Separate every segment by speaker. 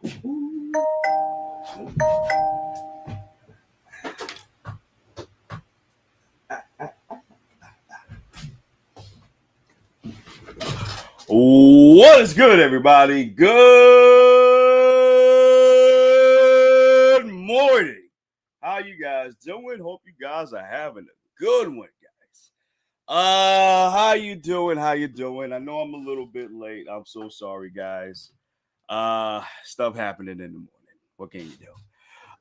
Speaker 1: What is good, everybody? Good morning. How you guys doing? Hope you guys are having a good one, guys. How you doing? How you doing? I know I'm a little bit late. I'm so sorry, guys. Stuff happening in the morning. What can you do?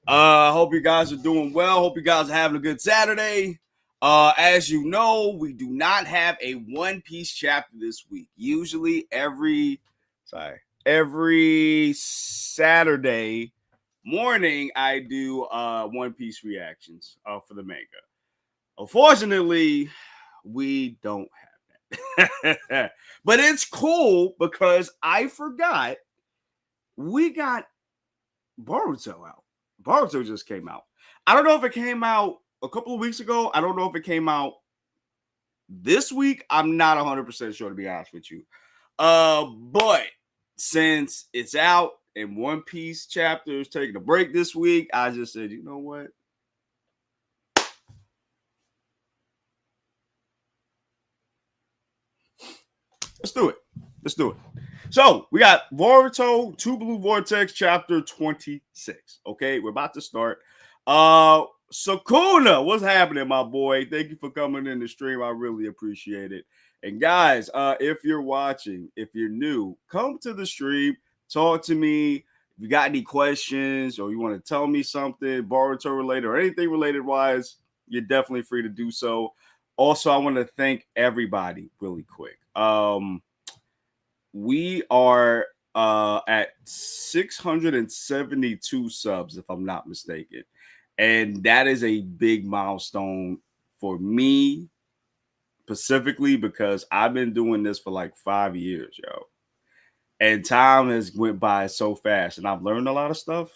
Speaker 1: Hope you guys are doing well. Hope you guys are having a good Saturday. As you know, we do not have a One Piece chapter this week. Usually every Saturday morning I do One Piece reactions for the manga. Unfortunately, we don't have that. But it's cool because I forgot we got Boruto out. Boruto just came out. I don't know if it came out a couple of weeks ago. I don't know if it came out this week. I'm not 100% sure, to be honest with you. But since it's out and One Piece chapter is taking a break this week, I just said, you know what? Let's do it. Let's do it. So we got Boruto, Two Blue Vortex, chapter 26. Okay, we're about to start. Sakuna, what's happening, my boy? Thank you for coming in the stream. I really appreciate it. And guys, if you're watching, if you're new, come to the stream, talk to me. If you got any questions or you want to tell me something Boruto related or anything related wise, you're definitely free to do so. Also, I want to thank everybody really quick. We are at 672 subs, if I'm not mistaken. And that is a big milestone for me specifically because I've been doing this for like 5 years, yo. And time has went by so fast and I've learned a lot of stuff.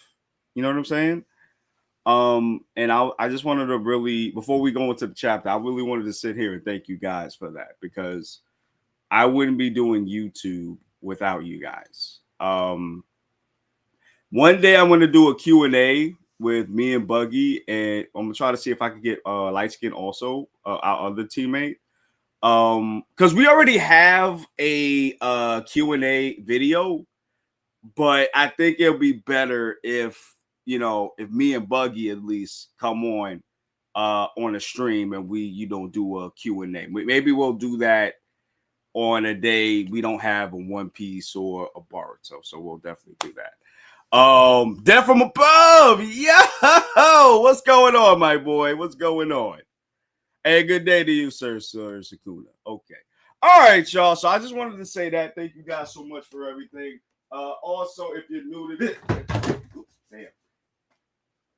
Speaker 1: You know what I'm saying? And I just wanted to really, before we go into the chapter, I really wanted to sit here and thank you guys for that because I wouldn't be doing YouTube without you guys. One day I'm going to do a Q&A with me and Buggy, and I'm going to try to see if I can get Light Skin also, our other teammate. Because we already have a Q&A video, but I think it'll be better if, you know, if me and Buggy at least come on a stream and we, you know, do a Q&A. Maybe we'll do that on a day we don't have a One Piece or a Boruto, so we'll definitely do that. Death from above, yo, what's going on, my boy? What's going on? Hey, good day to you, sir Sakuna. Okay, all right, y'all. So I just wanted to say that. Thank you guys so much for everything. Also, if you're new to this, damn, I'm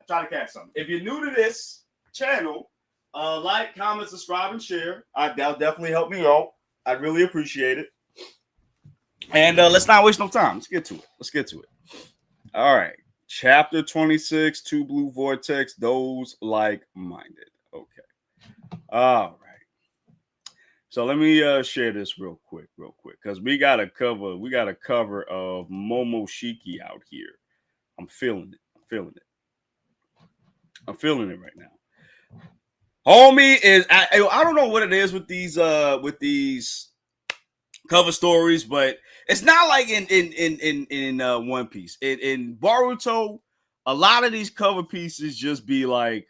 Speaker 1: trying to catch something. If you're new to this channel, like, comment, subscribe, and share. That'll definitely help me out. I'd really appreciate it. And let's not waste no time. Let's get to it. All right. Chapter 26, Two Blue Vortex, those like-minded. Okay. All right. So let me share this real quick, because we got a cover of Momoshiki out here. I'm feeling it right now. Homie is I don't know what it is with these cover stories, but it's not like in One Piece. In Boruto, a lot of these cover pieces just be like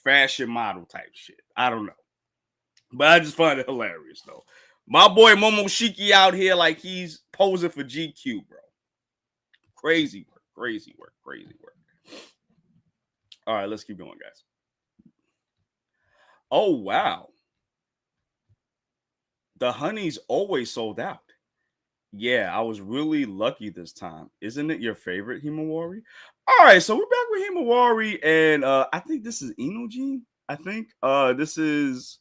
Speaker 1: fashion model type shit. I don't know, but I just find it hilarious though. My boy Momoshiki out here like he's posing for GQ, bro. Crazy work. All right, let's keep going, guys. Oh wow, the honey's always sold out. Yeah, I was really lucky this time. Isn't it your favorite Himawari? All right, so we're back with Himawari, and I think this is Inojin. I think this is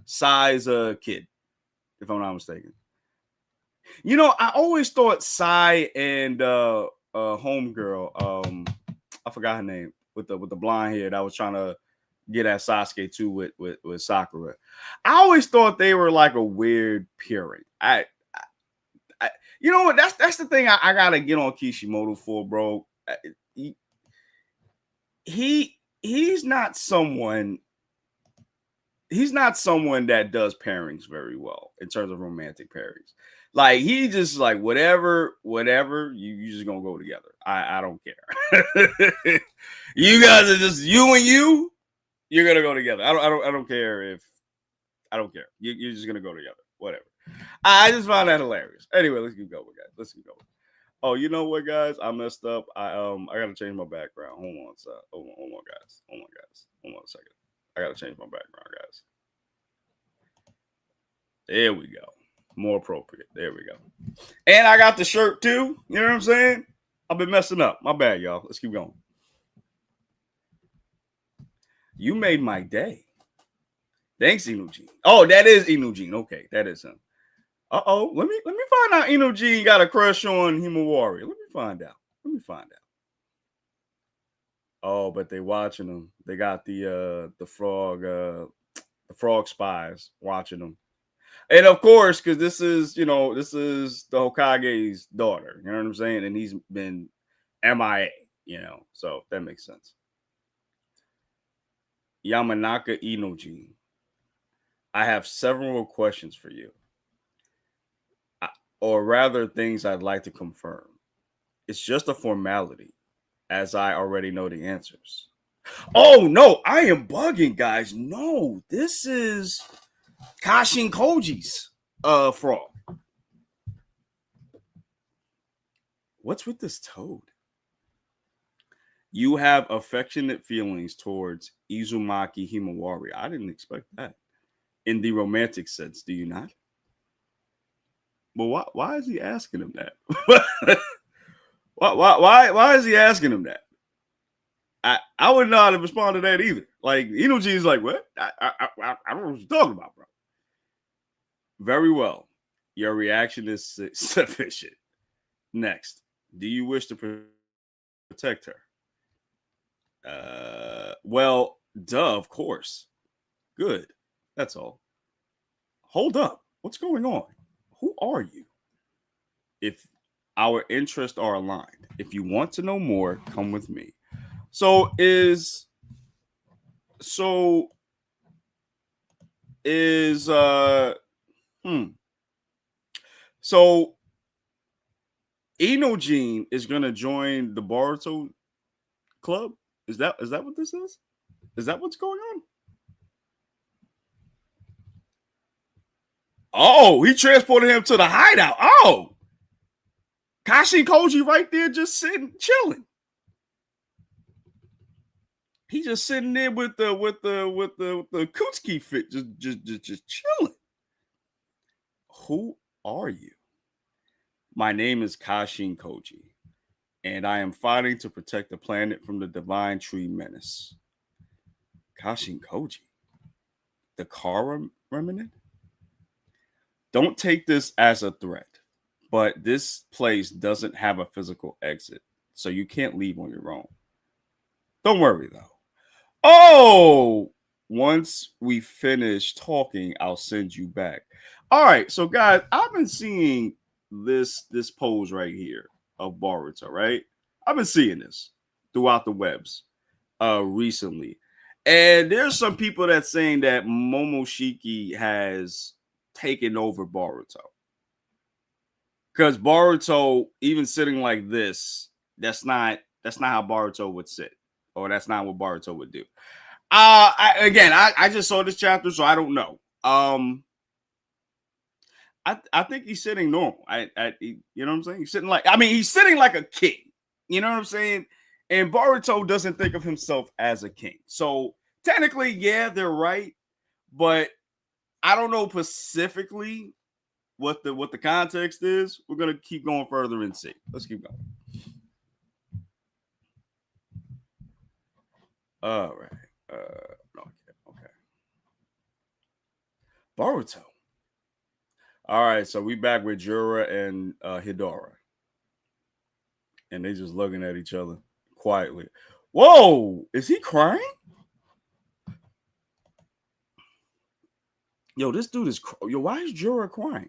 Speaker 1: Sai's kid, if I'm not mistaken. You know, I always thought Sai and homegirl, I forgot her name, with the blonde hair that was trying to get at Sasuke too with Sakura. I always thought they were like a weird pairing. You know what? That's the thing I gotta get on Kishimoto for, bro. He's not someone. He's not someone that does pairings very well in terms of romantic pairings. Like he just like whatever, you just gonna go together. I don't care. You guys are just you and you're gonna go together. I don't care if I don't care. You're just gonna go together. Whatever. I just found that hilarious. Anyway, let's keep going, guys. Let's keep going. Oh, you know what, guys? I messed up. I gotta change my background. Hold on, guys. Hold on a second. I gotta change my background, guys. There we go. More appropriate. There we go. And I got the shirt too. You know what I'm saying? I've been messing up. My bad, y'all. Let's keep going. You made my day. Thanks, Inujin. Oh, that is Inujin. Okay, that is him. Uh-oh. Let me find out Inujin got a crush on Himawari. Let me find out. Oh, but they watching him. They got the frog spies watching them. And of course, because this is the Hokage's daughter. You know what I'm saying? And he's been MIA, so that makes sense. Yamanaka Inojin, I have several questions for you. Or rather, things I'd like to confirm. It's just a formality, as I already know the answers. Oh, no, I am bugging, guys. No, this is Kashin Koji's frog. What's with this toad? You have affectionate feelings towards Izumaki Himawari. I didn't expect that. In the romantic sense, do you not? Well, why is he asking him that? why is he asking him that? I wouldn't know how to respond to that either. Like Inoji's like, what? I don't know what you're talking about, bro. Very well. Your reaction is sufficient. Next, do you wish to protect her? Well, duh, of course. Good. That's all. Hold up. What's going on? Who are you? If our interests are aligned, if you want to know more, come with me. So Inojin is gonna join the Boruto club. Is that what this is? Is that what's going on? Oh, he transported him to the hideout. Oh, Kashi Koji right there, just sitting, chilling. He just sitting there with the Kutsuki fit, just chilling. Who are you? My name is Kashin Koji, and I am fighting to protect the planet from the Divine Tree Menace. Kashin Koji? The Kara remnant? Don't take this as a threat, but this place doesn't have a physical exit, so you can't leave on your own. Don't worry, though. Oh, once we finish talking, I'll send you back. All right, so guys, I've been seeing this pose right here of Boruto, right? I've been seeing this throughout the webs recently. And there's some people that's saying that Momoshiki has taken over Boruto. Because Boruto, even sitting like this, that's not how Boruto would sit, or that's not what Boruto would do. I just saw this chapter, so I don't know. I think he's sitting normal. You know what I'm saying? He's sitting like a king. You know what I'm saying? And Boruto doesn't think of himself as a king. So technically, yeah, they're right, but I don't know specifically what the context is. We're gonna keep going further and see. Let's keep going. All right. Okay. Boruto. All right, so we back with Jura and Hidora. And they just looking at each other quietly. Whoa, is he crying? Yo, this dude is why is Jura crying?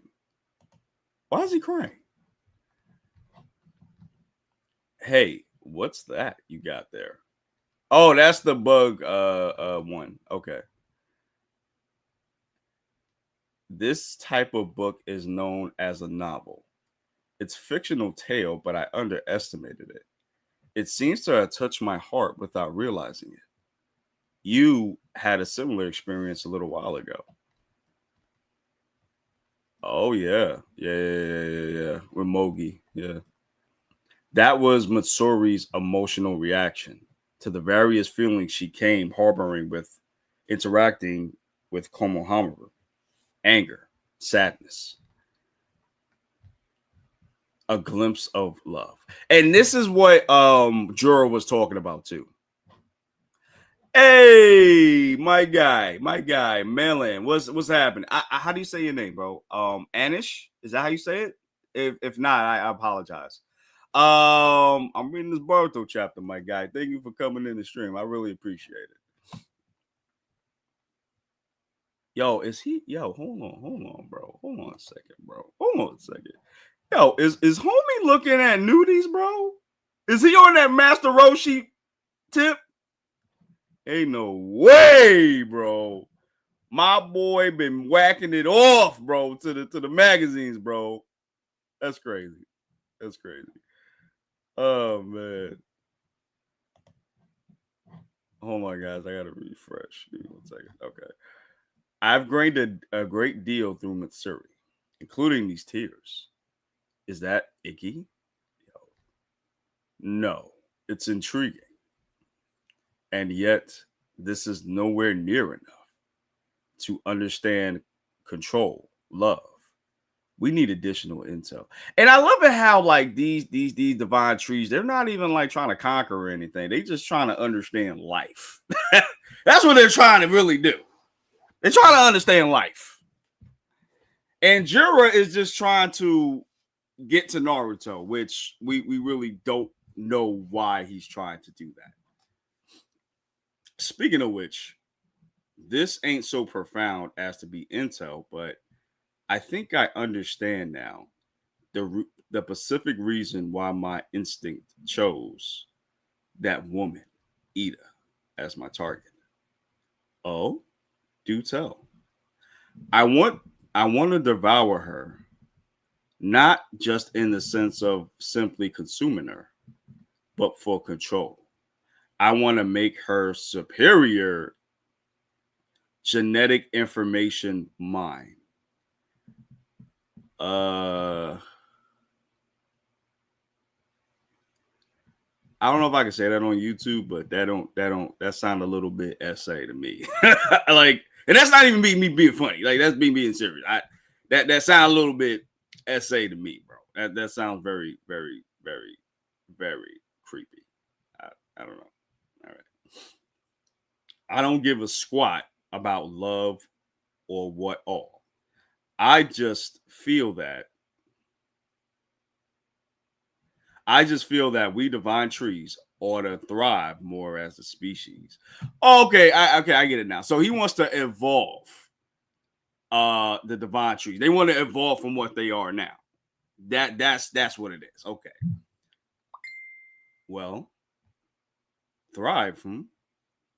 Speaker 1: Why is he crying? Hey, what's that you got there? Oh, that's the bug one. Okay. This type of book is known as a novel. It's fictional tale, but I underestimated it. It seems to have touched my heart without realizing it. You had a similar experience a little while ago. Oh yeah. With Mogi, yeah. That was Matsuri's emotional reaction to the various feelings she came harboring with interacting with Komohamaru: anger, sadness, a glimpse of love. And this is what Jura was talking about too. Hey, my guy, Melon. What's happening? How do you say your name, bro? Anish? Is that how you say it? If not, I apologize. I'm reading this Boruto chapter, my guy. Thank you for coming in the stream. I really appreciate it. Yo, is he? Yo, hold on, bro. Hold on a second, bro. Hold on a second. Yo, is homie looking at nudies, bro? Is he on that Master Roshi tip? Ain't no way, bro. My boy been whacking it off, bro, to the magazines, bro. That's crazy. That's crazy. Oh man. Hold on, guys. I gotta refresh. Give me 1 second. Okay. I've gained a great deal through Mitsuri, including these tears. Is that icky? No. It's intriguing. And yet, this is nowhere near enough to understand control, love. We need additional intel. And I love it how like these divine trees, they're not even like trying to conquer or anything. They just trying to understand life. That's what they're trying to really do. They're trying to understand life. And Jura is just trying to get to Naruto, which we really don't know why he's trying to do that. Speaking of which, this ain't so profound as to be intel, but I think I understand now the specific reason why my instinct chose that woman, Ida, as my target. Oh, do tell. I want I want to devour her, not just in the sense of simply consuming her, but for control. I want to make her superior genetic information mine. Uh I don't know if I can say that on YouTube, but that sound a little bit essay to me. Like, and that's not even me being funny. Like that's me being serious. That sound a little bit essay to me, bro. That sounds very, very, very, very creepy. I don't know. All right. I don't give a squat about love or what all. I just feel that we divine trees ought to thrive more as a species. Okay, I get it now. So he wants to evolve the divine trees. They want to evolve from what they are now. That's what it is. Okay. Well, thrive,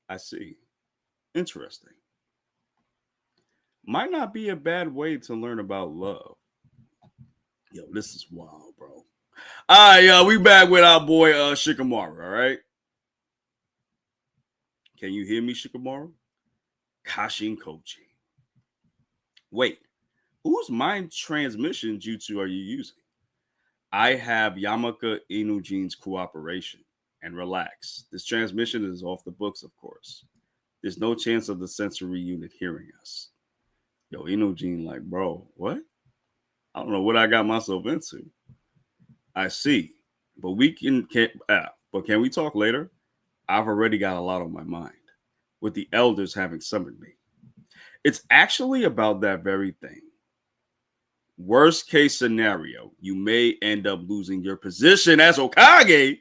Speaker 1: I see. Interesting. Might not be a bad way to learn about love. Yo, this is wild, bro. All right, yo, we back with our boy Shikamaru, all right? Can you hear me, Shikamaru? Kashin Kochi. Wait, whose mind transmission jutsu are you using? I have Yamaka Inujin's cooperation. And relax. This transmission is off the books, of course. There's no chance of the sensory unit hearing us. Yo, Inujin, like, bro, what? I don't know what I got myself into. I see. But but can we talk later? I've already got a lot on my mind, with the elders having summoned me. It's actually about that very thing. Worst case scenario, you may end up losing your position as Hokage.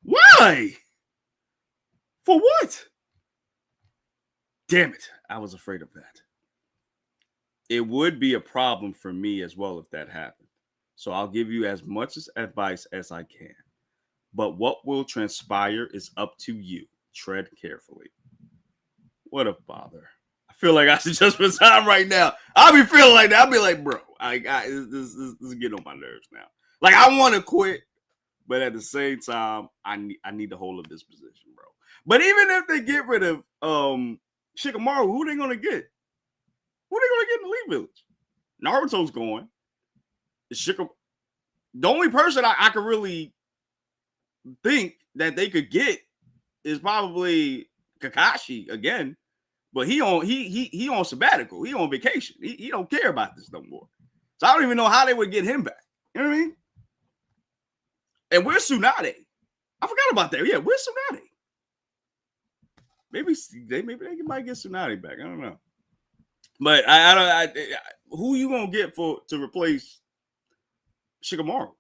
Speaker 1: Why? For what? Damn it. I was afraid of that. It would be a problem for me as well if that happened. So I'll give you as much advice as I can. but what will transpire is up to you. Tread carefully. What a bother. I feel like I should just resign right now. I'll be feeling like that. I'll be like, bro, this is getting on my nerves now. Like, I want to quit, but at the same time, I need to hold up this position, bro. But even if they get rid of Shikamaru, who they gonna get? Who they gonna get in the Elite Village? Naruto's going. The only person I could really think that they could get is probably Kakashi again, but he on sabbatical. He on vacation. He don't care about this no more. So I don't even know how they would get him back. You know what I mean? And where's Tsunade? I forgot about that. Yeah, where's Tsunade? Maybe they might get Tsunade back. I don't know. But I who you gonna get to replace Shikamaru?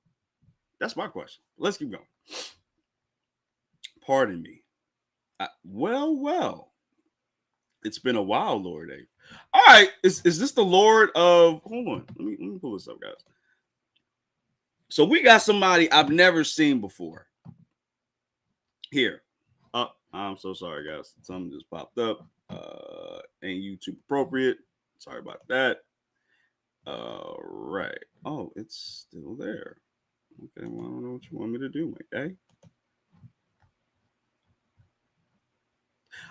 Speaker 1: That's my question. Let's keep going. Pardon me. Well. It's been a while, Lord Dave. All right, is this the Lord of? Hold on, let me pull this up, guys. So we got somebody I've never seen before. Here. I'm so sorry, guys. Something just popped up. Ain't YouTube appropriate. Sorry about that. Right. Oh, it's still there. Okay, well, I don't know what you want me to do, my guy.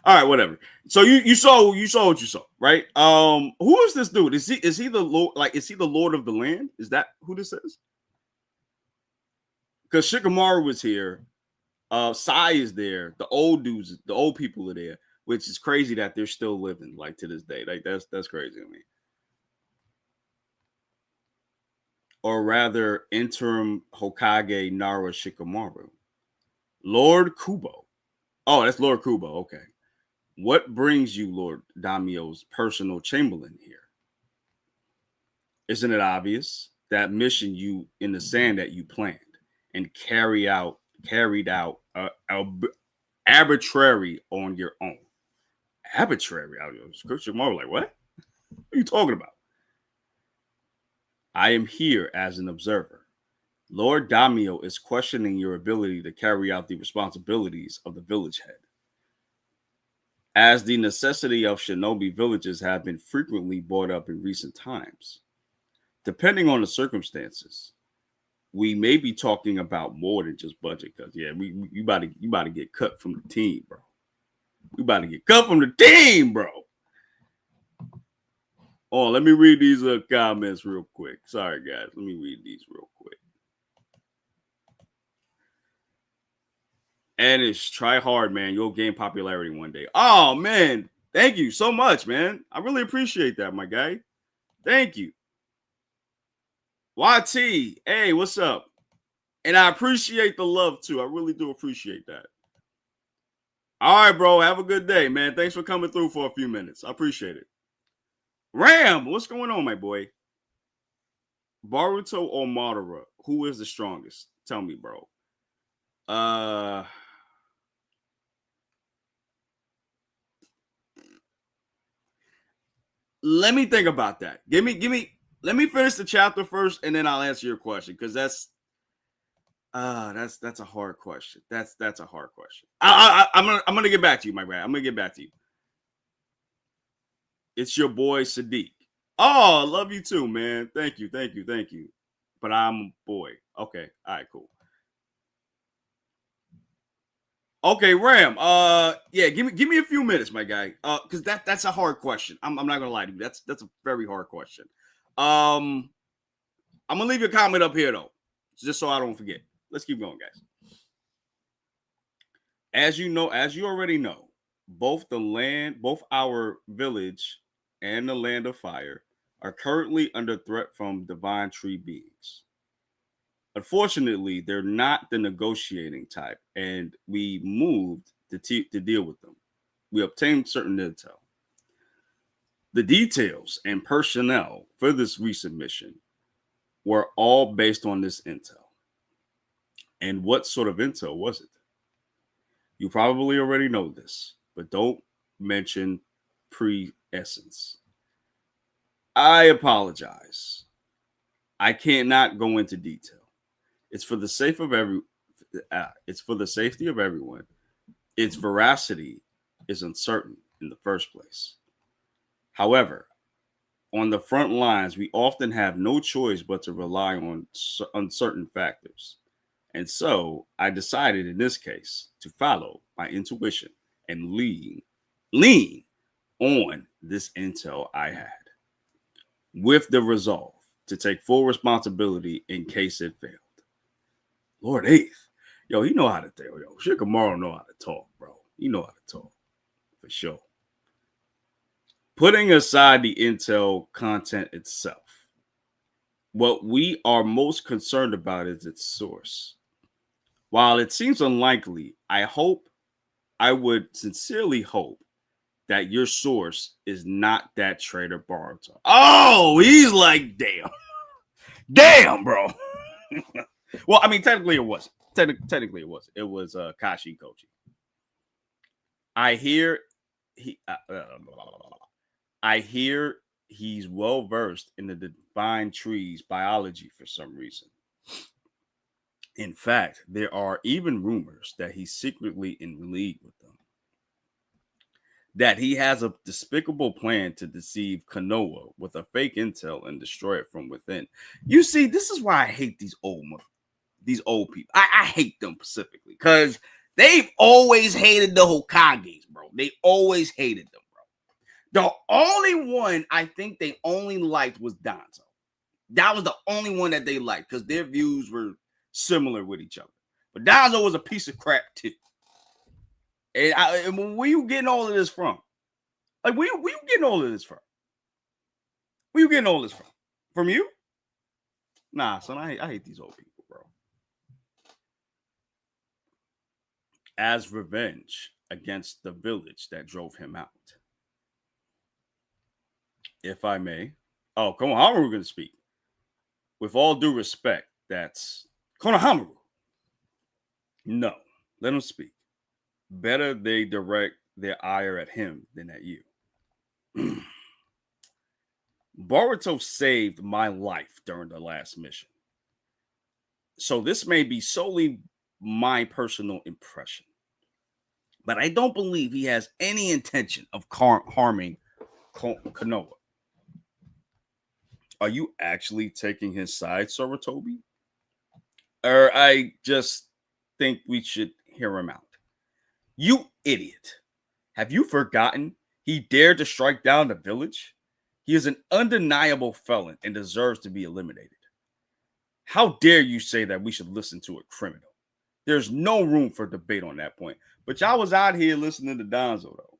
Speaker 1: All right, whatever. So you saw what you saw, right? Who is this dude? Is he the Lord? Like, is he the Lord of the land? Is that who this is? Because Shikamaru was here. Sai is there. The old dudes, the old people are there, which is crazy that they're still living like to this day. Like that's crazy to me. Or rather, interim Hokage Nara Shikamaru, Lord Kubo. Oh, that's Lord Kubo. Okay. What brings you, Lord Daimyo's personal chamberlain here? Isn't it obvious that mission you in the sand that you planned and carried out arbitrary on your own? Arbitrary? Shikamaru, like, what are you talking about? I am here as an observer. Lord Daimyo is questioning your ability to carry out the responsibilities of the village head. As the necessity of shinobi villages have been frequently brought up in recent times, depending on the circumstances, we may be talking about more than just budget. Because you about to get cut from the team, bro. We about to get cut from the team, bro. Oh, let me read these comments real quick. Sorry, guys. Let me read these real quick. And it's try hard, man. You'll gain popularity one day. Oh, man. Thank you so much, man. I really appreciate that, my guy. Thank you. YT, hey, what's up? And I appreciate the love, too. I really do appreciate that. All right, bro. Have a good day, man. Thanks for coming through for a few minutes. I appreciate it. Ram, what's going on, my boy? Boruto or Madara? Who is the strongest? Tell me, bro. Let me think about that. Let me finish the chapter first, and then I'll answer your question, because that's a hard question. That's a hard question. I'm gonna get back to you, my man. I'm gonna get back to you. It's your boy Sadiq. Oh, love you too, man. Thank you. But I'm a boy. Okay, all right, cool. Okay, Ram. Yeah, give me a few minutes, my guy. Because that's a hard question. I'm not gonna lie to you. That's a very hard question. I'm gonna leave your comment up here though, just so I don't forget. Let's keep going, guys. As you already know, both our village and the land of fire are currently under threat from divine tree beings. Unfortunately, they're not the negotiating type, and we moved to deal with them. We obtained certain intel. The details and personnel for this recent mission were all based on this intel. And what sort of intel was it? You probably already know this, but don't mention pre-essence. I apologize. I cannot go into detail. It's for the sake of it's for the safety of everyone. Its veracity is uncertain in the first place. However, on the front lines, we often have no choice but to rely on uncertain factors. And so I decided in this case to follow my intuition and lean on this intel I had with the resolve to take full responsibility in case it failed. Lord Eighth, yo, he know how to tell, yo. Shikamaru know how to talk, bro. He know how to talk for sure. Putting aside the intel content itself, what we are most concerned about is its source. While it seems unlikely, I would sincerely hope that your source is not that traitor Boruto. Oh, he's like, damn, bro. Well, I mean, technically it wasn't. Technically it wasn't. It was Kashi Koji. I hear he's well versed in the divine tree's biology for some reason. In fact, there are even rumors that he's secretly in league with them. That he has a despicable plan to deceive Konoha with a fake intel and destroy it from within. You see, this is why I hate these old people. I hate them specifically because they've always hated the Hokages, bro. They always hated them, bro. The only one I think they only liked was Danzo. That was the only one that they liked because their views were similar with each other. But Danzo was a piece of crap too. And where you getting all of this from? Like, where you getting all of this from? Where you getting all this from? From you? Nah, son, I hate these old people, bro. As revenge against the village that drove him out. If I may. Oh, come on, how are we going to speak? With all due respect, that's Konohamaru. No, let him speak. Better they direct their ire at him than at you. Boruto saved my life during the last mission. So this may be solely my personal impression. But I don't believe he has any intention of harming Konoha. Are you actually taking his side, Sarutobi? Or I just think we should hear him out. You idiot. Have you forgotten he dared to strike down the village? He is an undeniable felon and deserves to be eliminated. How dare you say that we should listen to a criminal? There's no room for debate on that point. But y'all was out here listening to Danzo, though.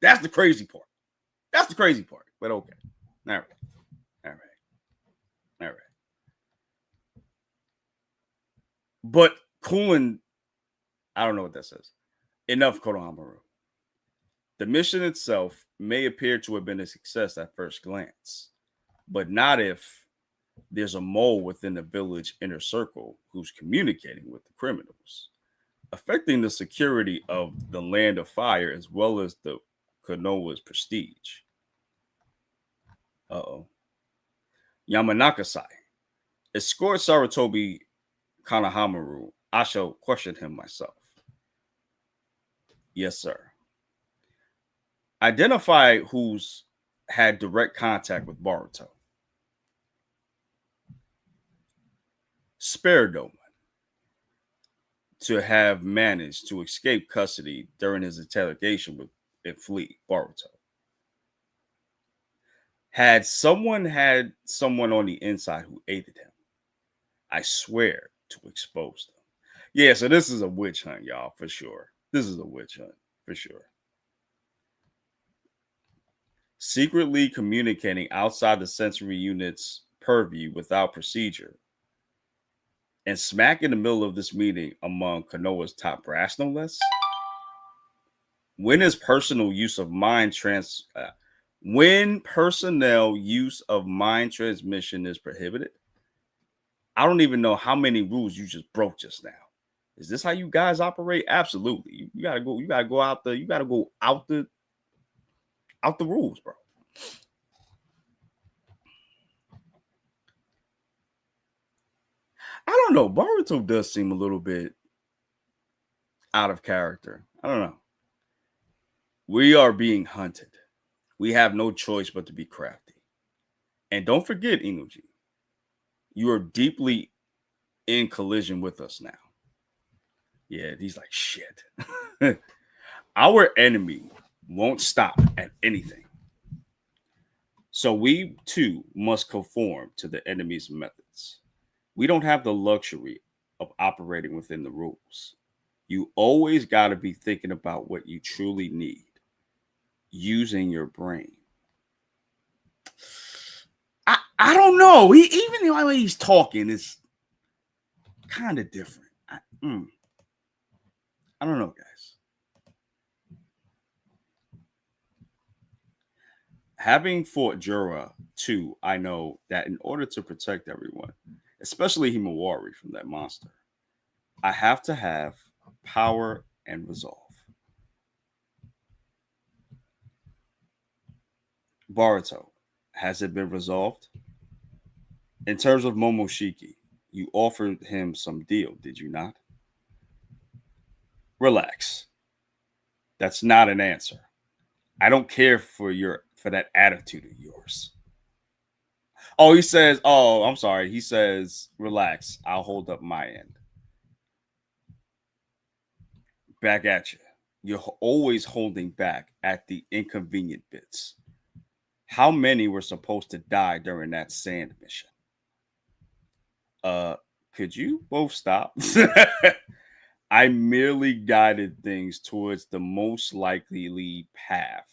Speaker 1: That's the crazy part. That's the crazy part. But okay. All right. All right. All right. But cooling, I don't know what that says. Enough, Konohamaru. The mission itself may appear to have been a success at first glance, but not if there's a mole within the village inner circle who's communicating with the criminals, affecting the security of the land of fire as well as the Konoha's prestige. Uh-oh. Yamanakasai. Escort Sarutobi Konohamaru. I shall question him myself. Yes, sir. Identify who's had direct contact with Boruto. Spare no one to have managed to escape custody during his interrogation with and flee Boruto. Had someone on the inside who aided him, I swear to expose them. Yeah, so this is a witch hunt, y'all, for sure. This is a witch hunt, for sure. Secretly communicating outside the sensory unit's purview without procedure. And smack in the middle of this meeting among Konoha's top brass, no less. When personnel use of mind transmission is prohibited, I don't even know how many rules you just broke just now. Is this how you guys operate? Absolutely. You gotta go out the rules, bro. I don't know. Boruto does seem a little bit out of character. I don't know. We are being hunted. We have no choice but to be crafty. And don't forget, Inuji, you are deeply in collision with us now. Yeah, he's like, shit. Our enemy won't stop at anything. So we too must conform to the enemy's methods. We don't have the luxury of operating within the rules. You always got to be thinking about what you truly need, using your brain. I don't know. Even the way he's talking is kind of different. I don't know, guys. Having fought Jura too, I know that in order to protect everyone, especially Himawari from that monster, I have to have power and resolve. Boruto, has it been resolved? In terms of Momoshiki, you offered him some deal, did you not? Relax. That's not an answer. I don't care for that attitude of yours. Oh, he says, oh, I'm sorry. He says, relax. I'll hold up my end. Back at you. You're always holding back at the inconvenient bits. How many were supposed to die during that sand mission? Could you both stop? I merely guided things towards the most likely path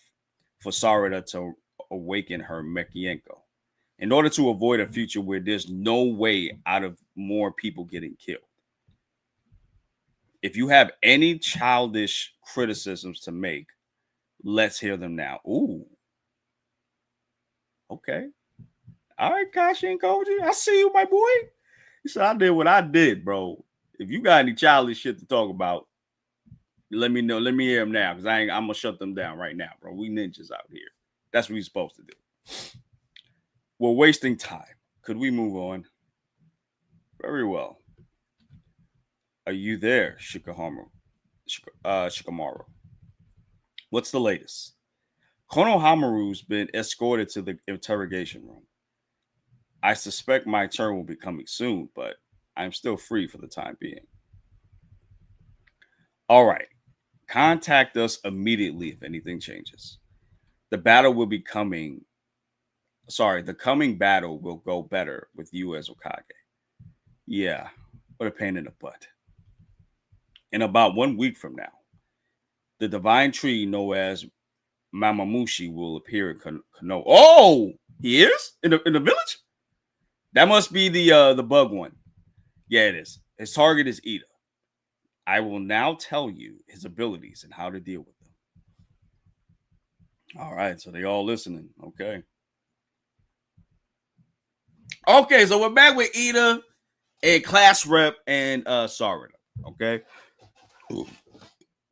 Speaker 1: for Sarada to awaken her Mekienko in order to avoid a future where there's no way out of more people getting killed. If you have any childish criticisms to make, let's hear them now. Ooh. Okay. All right, Kashi and Koji. I see you, my boy. He said, I did what I did, bro. If you got any childish shit to talk about, let me know. Let me hear them now. Because I'm gonna shut them down right now, bro. We ninjas out here. That's what we're supposed to do. We're wasting time. Could we move on? Very well. Are you there, Shikamaru? What's the latest? Konohamaru's been escorted to the interrogation room. I suspect my turn will be coming soon, but I'm still free for the time being. All right. Contact us immediately if anything changes. The battle will be coming. Sorry, the coming battle will go better with you as Okage. Yeah, what a pain in the butt. In about 1 week from now, the divine tree known as Mamamushi will appear in Kano. Oh, he is in the village. That must be the bug one. Yeah, it is. His target is Ida. I will now tell you his abilities and how to deal with them. All right, so they all listening. Okay. Okay, so we're back with Ida and class rep and Sarada. Okay.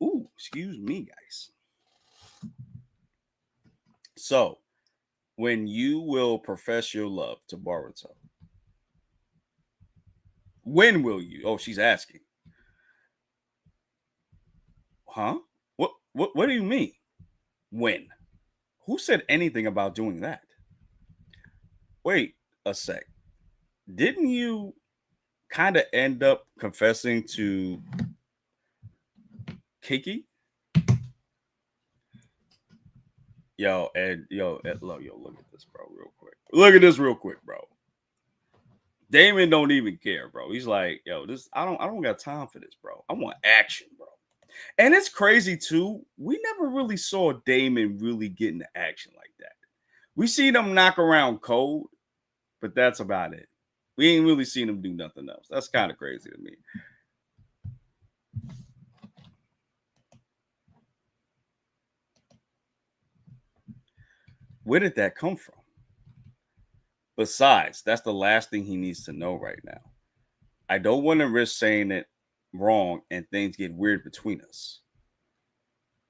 Speaker 1: Ooh, excuse me, guys. So, when you will profess your love to Boruto, when will you? Oh, she's asking. Huh? What do you mean? When? Who said anything about doing that? Wait a sec. Didn't you kind of end up confessing to Kiki? Yo, look at this, bro, real quick. Look at this real quick, bro. Damon don't even care, bro. He's like, yo, this I don't got time for this, bro. I want action, bro. And it's crazy too. We never really saw Damon really get into action like that. We seen him knock around Code, but that's about it. We ain't really seen him do nothing else. That's kind of crazy to me. Where did that come from? Besides, that's the last thing he needs to know right now. I don't want to risk saying it wrong and things get weird between us.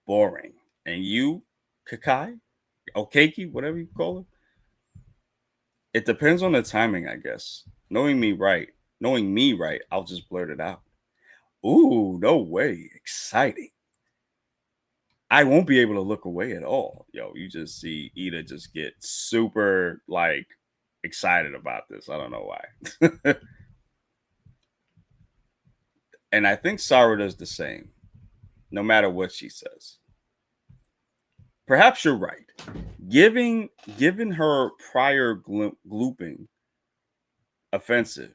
Speaker 1: Boring. And you, Kakai? Okeki, whatever you call it? It depends on the timing, I guess. Knowing me right, I'll just blurt it out. Ooh, no way. Exciting. I won't be able to look away at all. Yo, you just see Ida just get super like excited about this. I don't know why. And I think Sarah does the same, no matter what she says. Perhaps you're right. Giving her prior glooping offensive.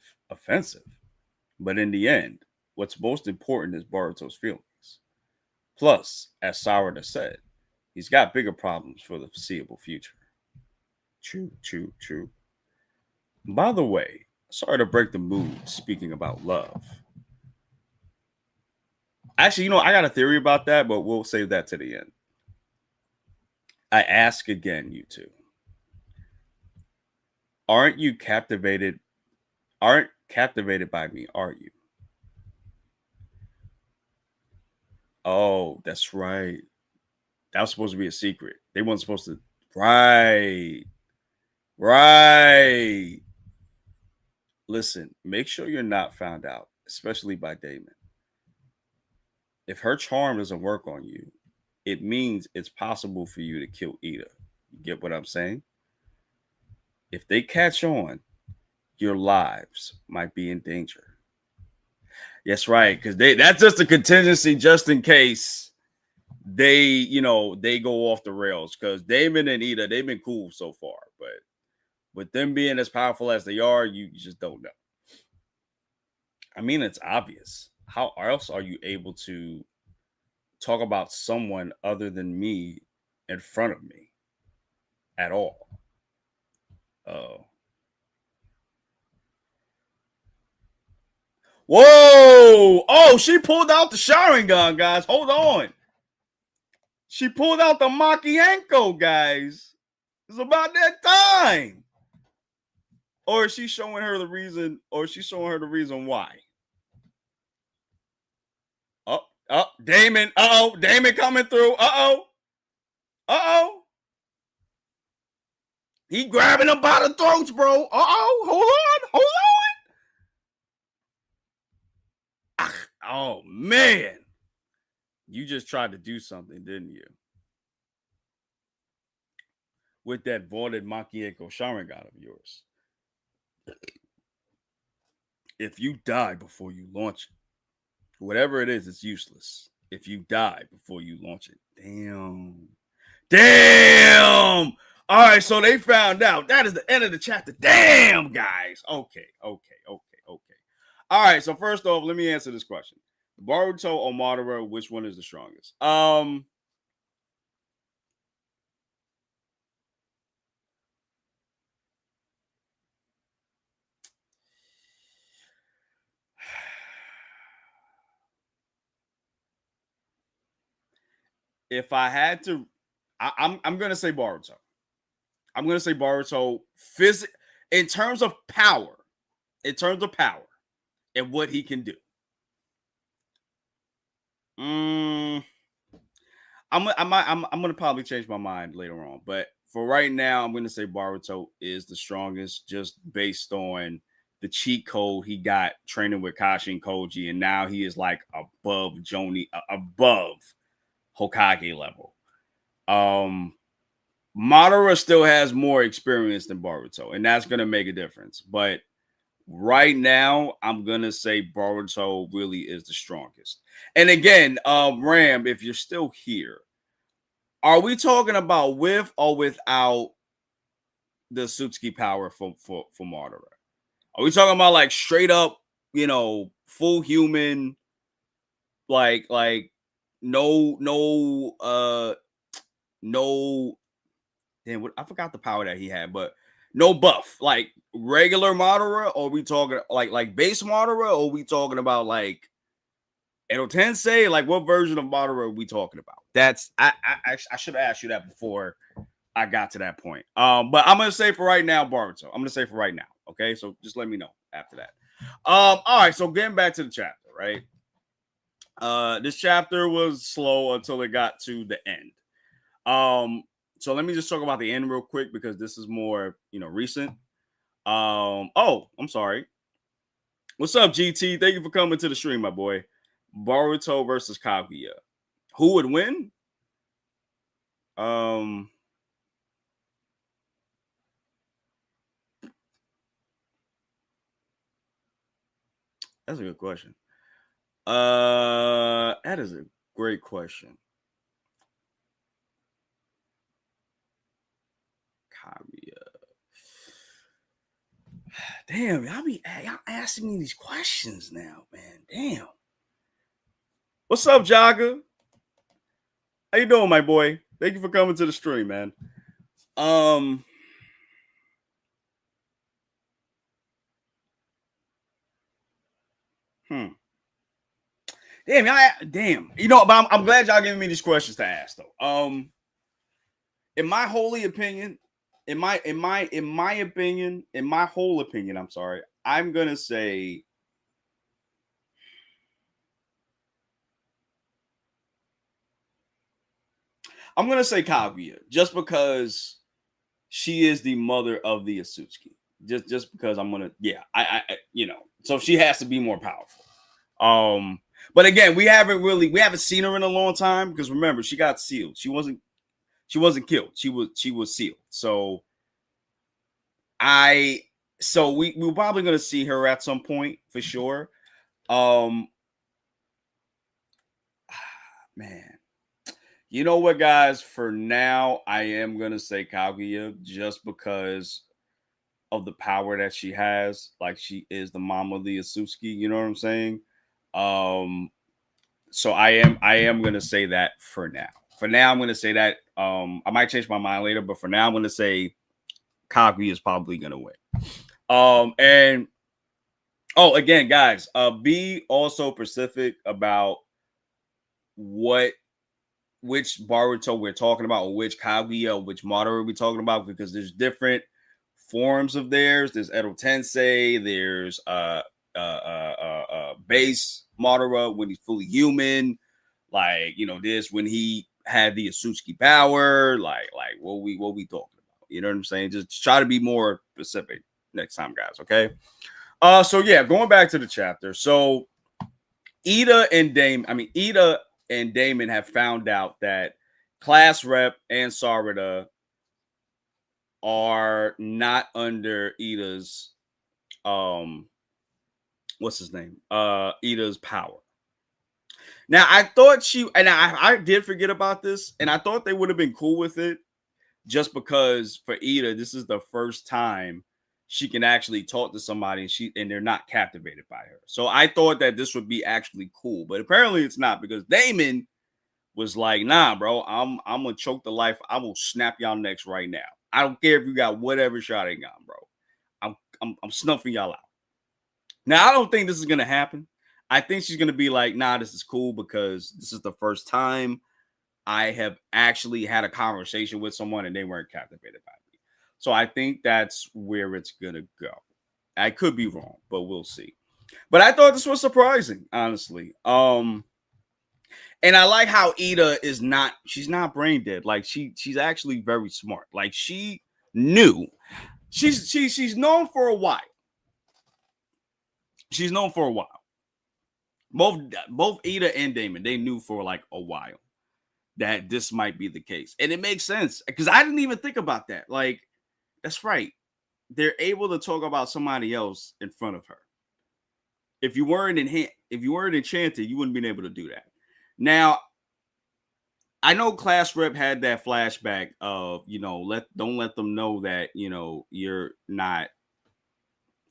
Speaker 1: But in the end, what's most important is Boruto's feelings. Plus, as Sarada said, he's got bigger problems for the foreseeable future. True. By the way, sorry to break the mood speaking about love. Actually, I got a theory about that, but we'll save that to the end. I ask again, you two. Aren't captivated by me, are you? Oh, that's right. That was supposed to be a secret. They weren't supposed to. Right. Listen, make sure you're not found out, especially by Damon. If her charm doesn't work on you, it means it's possible for you to kill Ida. You get what I'm saying? If they catch on, your lives might be in danger. That's right, because that's just a contingency just in case they go off the rails. Because Damon and Ida, they've been cool so far, but with them being as powerful as they are, you just don't know. I mean, it's obvious. How else are you able to talk about someone other than me in front of me at all? Whoa! Oh, she pulled out the Sharingan, guys. Hold on. She pulled out the Makienko, guys. It's about that time. Or is she showing her the reason? Or is she showing her the reason why? Damon. Damon coming through. He grabbing them by the throats, bro. Hold on. Oh, man. You just tried to do something, didn't you? With that vaunted Makieko Sharingan of yours. If you die before you launch it, whatever it is, it's useless. If you die before you launch it. Damn. All right, so they found out. That is the end of the chapter. Damn, guys. Okay. All right, so first off, let me answer this question. Boruto or Madara, which one is the strongest? If I had to, I'm gonna say Boruto. I'm gonna say Boruto in terms of power, and what he can do. I'm gonna probably change my mind later on, but for right now, I'm gonna say Boruto is the strongest, just based on the cheat code he got training with Kashi and Koji, and now he is like above above Hokage level. Madara still has more experience than Boruto, and that's gonna make a difference. But right now, I'm gonna say Boruto really is the strongest. And again, Ram, if you're still here, are we talking about with or without the Sutsuki power for Madara? Are we talking about like straight up, full human, like no damn, I forgot the power that he had, but no buff, like regular Madara, or are we talking like base Madara, or are we talking about like Edo Tensei? Like what version of Madara are we talking about? That's I should have asked you that before I got to that point. But I'm gonna say for right now, Boruto. I'm gonna say for right now. Okay, so just let me know after that. All right, so getting back to the chapter, right? This chapter was slow until it got to the end. So let me just talk about the end real quick because this is more, recent. I'm sorry. What's up, GT? Thank you for coming to the stream, my boy. Boruto versus Kaguya. Who would win? Um, that's a good question. That is a great question. Kaguya. Damn, y'all asking me these questions now, man. Damn. What's up, Jaga? How you doing, my boy? Thank you for coming to the stream, man. Um, hmm. Damn, damn. You know, but I'm glad y'all giving me these questions to ask though. In my holy opinion, in my opinion, in my whole opinion, I'm sorry, I'm gonna say Kaguya, just because she is the mother of the Asutsuki. Just because I'm gonna, yeah, I you know, so she has to be more powerful. But again, we haven't seen her in a long time because remember, she got sealed. She wasn't killed. She was sealed. So we're probably gonna see her at some point for sure. Um, man, you know what, guys? For now, I am gonna say Kaguya just because of the power that she has. Like she is the mom of the Asusuki. You know what I'm saying? Um, so I am gonna say that for now. For now, I'm gonna say that. I might change my mind later, but for now, I'm gonna say Kaguya is probably gonna win. And oh, again, guys, be also specific about what which Boruto we're talking about, or which Kaguya, or which Madara we're talking about, because there's different forms of theirs. There's Edo Tensei, there's base Madara when he's fully human, like you know, this when he had the Asusuki power, like what we talking about. You know what I'm saying? Just try to be more specific next time, guys. Okay. So yeah, going back to the chapter. So Ida and Damon have found out that Class Rep and Sarada are not under Ida's what's his name? Ida's power. Now I thought I did forget about this, and I thought they would have been cool with it just because for Ida, this is the first time she can actually talk to somebody and they're not captivated by her. So I thought that this would be actually cool, but apparently it's not because Damon was like, nah, bro, I'm gonna choke the life. I will snap y'all necks right now. I don't care if you got whatever shot it got, bro. I'm snuffing y'all out. Now I don't think this is gonna happen. I think she's gonna be like, nah, this is cool because this is the first time I have actually had a conversation with someone and they weren't captivated by me. So I think that's where it's gonna go. I could be wrong, but we'll see. But I thought this was surprising, honestly. And I like how Ida she's not brain dead. Like she's actually very smart. Like she knew. She's known for a while. She's known for a while. Both Ida and Damon, they knew for like a while that this might be the case. And it makes sense because I didn't even think about that. Like, that's right. They're able to talk about somebody else in front of her. If you weren't enchanted, you wouldn't been able to do that. Now, I know Class Rep had that flashback of, you know, don't let them know that, you know, you're not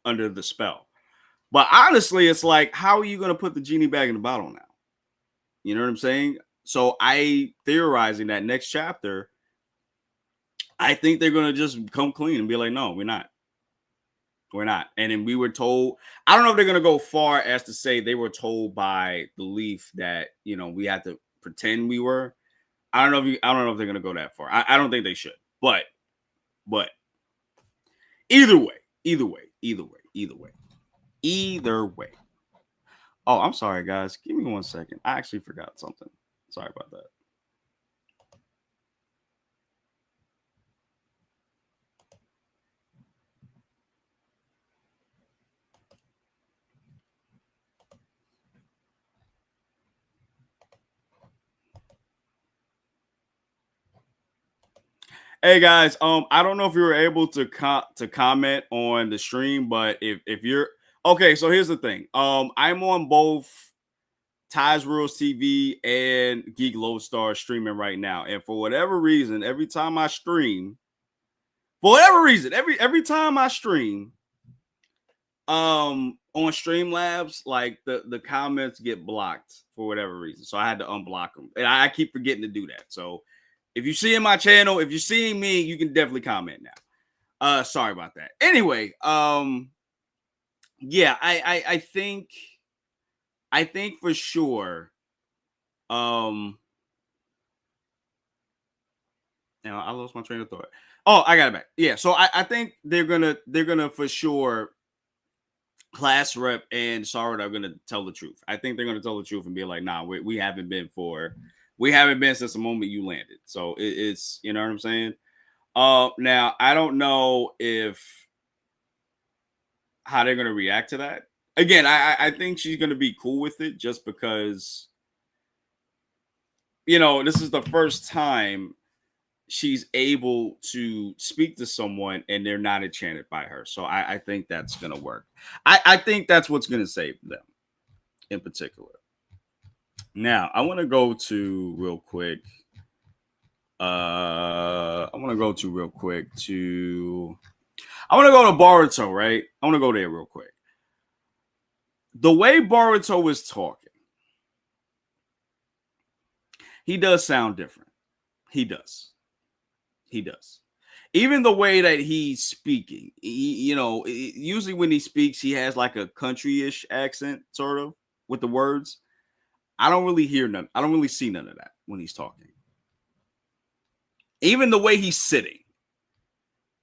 Speaker 1: under the spell. But honestly, it's like, how are you going to put the genie back in the bottle now? You know what I'm saying? So I theorizing that next chapter, I think they're going to just come clean and be like, no, we're not. We're not. And then we were told, I don't know if they're going to go far as to say they were told by the Leaf that, you know, we had to pretend we were. I don't know if they're going to go that far. I don't think they should. But either way, either way, either way, either way, either way. Oh, I'm sorry, guys. Give me 1 second. I actually forgot something. Sorry about that. Hey guys, I don't know if you were able to comment on the stream, but if you're okay, so here's the thing. I'm on both Ty's Rules TV and Geek Lodestar streaming right now, and for whatever reason, every time I stream, every time I stream, on Streamlabs, like the comments get blocked for whatever reason, so I had to unblock them, and I keep forgetting to do that. So if you see in my channel, if you're seeing me, you can definitely comment now. Sorry about that. Anyway, yeah, I think for sure. Now I lost my train of thought. Oh, I got it back. Yeah, so I think they're gonna for sure. Class rep and Sarah are gonna tell the truth. I think they're gonna tell the truth and be like, nah, we haven't been since the moment you landed. So it's you know what I'm saying. Now I don't know if how they're gonna react to that. Again, I think she's gonna be cool with it just because this is the first time she's able to speak to someone and they're not enchanted by her. So I think that's gonna work. I think that's what's gonna save them in particular. Now I want to go to real quick. I want to go to real quick to. I want to go to Boruto, right? I want to go there real quick. The way Boruto is talking, he does sound different. He does. He does. Even the way that he's speaking, usually when he speaks, he has like a country-ish accent, sort of, with the words. I don't really hear none. I don't really see none of that when he's talking. Even the way he's sitting,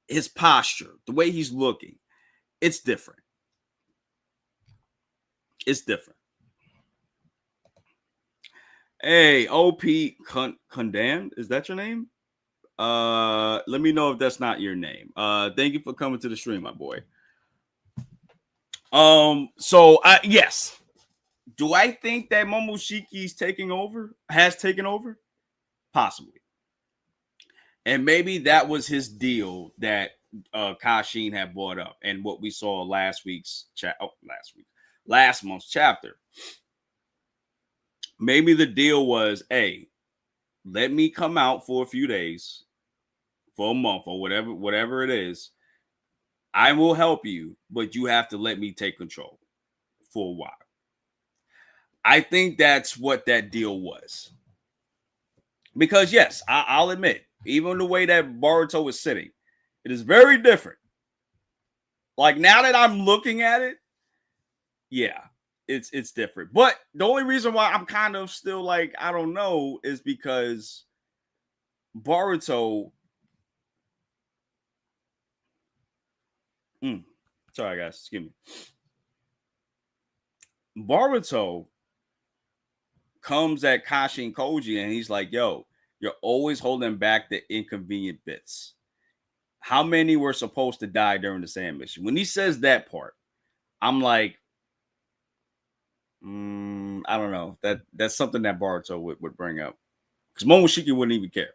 Speaker 1: his posture, the way he's looking, it's different. It's different. Hey, OP Condemned, is that your name? Let me know if that's not your name. Thank you for coming to the stream, my boy. So yes. Do I think that Momoshiki's has taken over? Possibly. And maybe that was his deal that Kashin had brought up, and what we saw last month's chapter. Maybe the deal was, hey, let me come out for a few days, for a month, or whatever it is. I will help you, but you have to let me take control for a while. I think that's what that deal was. Because yes, I'll admit, even the way that Boruto is sitting, it is very different. Like now that I'm looking at it, yeah, it's different. But the only reason why I'm kind of still like, I don't know, is because Boruto. Sorry, guys, excuse me. Boruto comes at Kashin Koji and he's like, yo, you're always holding back the inconvenient bits. How many were supposed to die during the sand mission? When he says that part, I'm like, I don't know. That's something that Boruto would bring up. Because Momoshiki wouldn't even care.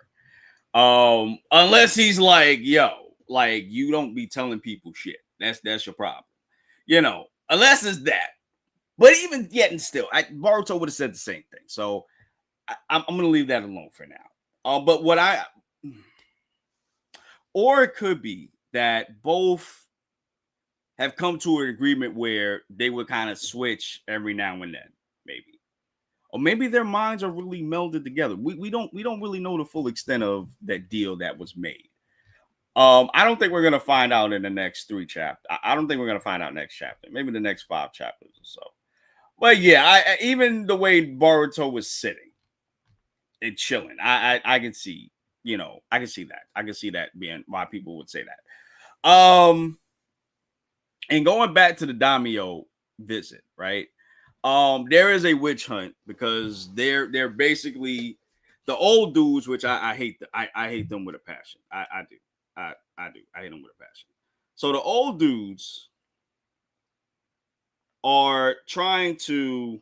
Speaker 1: Unless he's like, yo, like you don't be telling people shit. That's your problem. Unless it's that. But even yet and still, Boruto would have said the same thing. So I'm gonna leave that alone for now. But or it could be that both have come to an agreement where they would kind of switch every now and then, maybe. Or maybe their minds are really melded together. We don't really know the full extent of that deal that was made. I don't think we're gonna find out in the next 3 chapters. I don't think we're gonna find out next chapter. Maybe the next 5 chapters or so. But yeah, even the way Boruto was sitting and chilling, I can see, I can see that. I can see that being why people would say that. And going back to the Daimyo visit, right? There is a witch hunt because they're basically the old dudes, which I hate. I hate them with a passion. I do. I do. I hate them with a passion. So the old dudes are trying to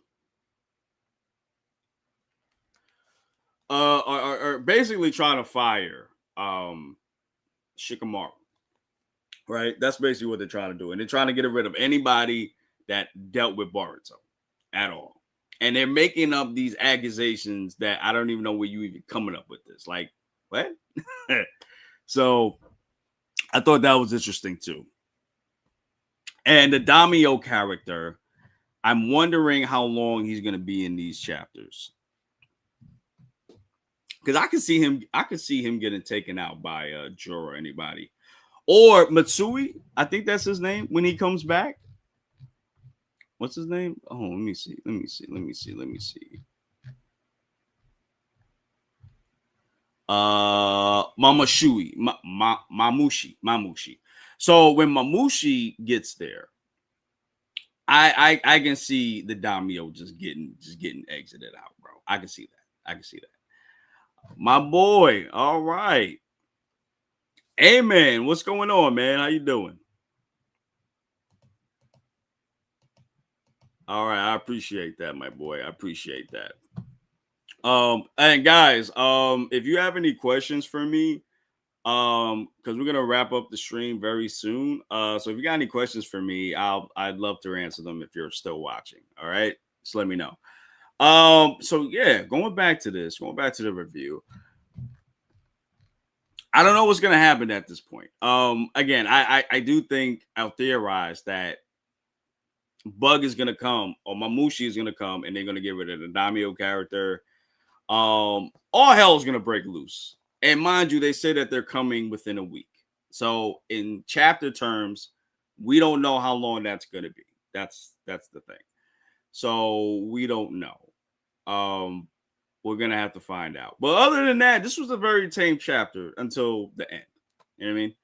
Speaker 1: are basically trying to fire Shikamaru. Right? That's basically what they're trying to do. And they're trying to get rid of anybody that dealt with Boruto at all. And they're making up these accusations that I don't even know where you even coming up with this. Like, what? So I thought that was interesting too. And the Damio character, I'm wondering how long he's going to be in these chapters. Because I could see him getting taken out by Juro or anybody. Or Matsui, I think that's his name when he comes back. What's his name? Oh, let me see. Mamushi. So when Mamushi gets there, I can see the Daimyo just getting exited out, bro. I can see that. My boy. All right. Hey man, what's going on, man? How you doing? All right, I appreciate that, my boy. I appreciate that. And guys, if you have any questions for me, because we're gonna wrap up the stream very soon. So if you got any questions for me, I'd love to answer them if you're still watching. All right, just let me know. So yeah, going back to the review. I don't know what's gonna happen at this point. Again, I do think I'll theorize that Bug is gonna come or Mamushi is gonna come and they're gonna get rid of the Daimyo character. All hell is gonna break loose. And mind you, they say that they're coming within a week. So in chapter terms, we don't know how long that's gonna be. That's the thing. So we don't know. We're gonna have to find out. But other than that, this was a very tame chapter until the end. You know what I mean?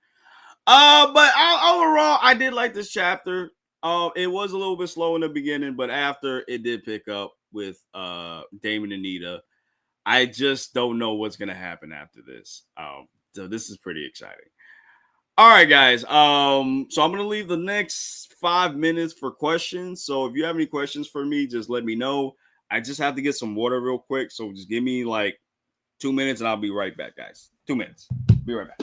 Speaker 1: But overall, I did like this chapter. It was a little bit slow in the beginning, but after it did pick up with Damon and Nita. I just don't know what's gonna happen after this. So this is pretty exciting. All right, guys. So I'm gonna leave the next 5 minutes for questions. So if you have any questions for me, just let me know. I just have to get some water real quick. So just give me like 2 minutes and I'll be right back, guys. 2 minutes. Be right back.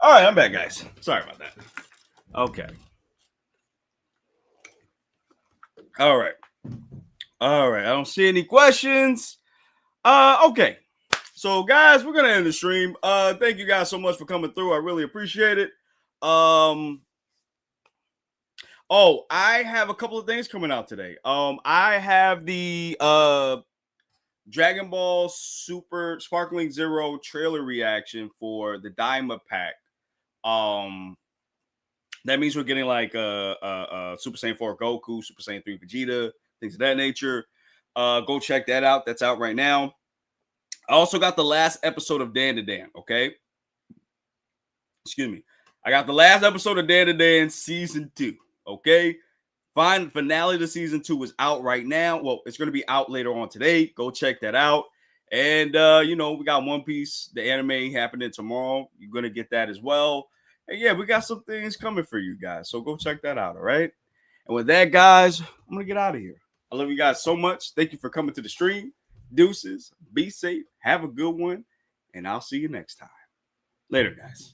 Speaker 1: All right, I'm back, guys. Sorry about that. Okay. All right. All right. I don't see any questions. Okay. So, guys, we're gonna end the stream. Thank you guys so much for coming through. I really appreciate it. Oh, I have a couple of things coming out today. I have the Dragon Ball Super Sparkling Zero trailer reaction for the Daima pack. That means we're getting like Super Saiyan 4 Goku, Super Saiyan 3 Vegeta, things of that nature. Go check that out. That's out right now. I also got the last episode of Dan to Dan, okay? Excuse me. I got the last episode of Dan to Dan season 2, okay? Finale to season 2 is out right now. Well, it's going to be out later on today. Go check that out. And, we got One Piece, the anime happening tomorrow. You're going to get that as well. And yeah, we got some things coming for you guys. So go check that out, all right? And with that, guys, I'm going to get out of here. I love you guys so much. Thank you for coming to the stream. Deuces. Be safe. Have a good one. And I'll see you next time. Later, guys.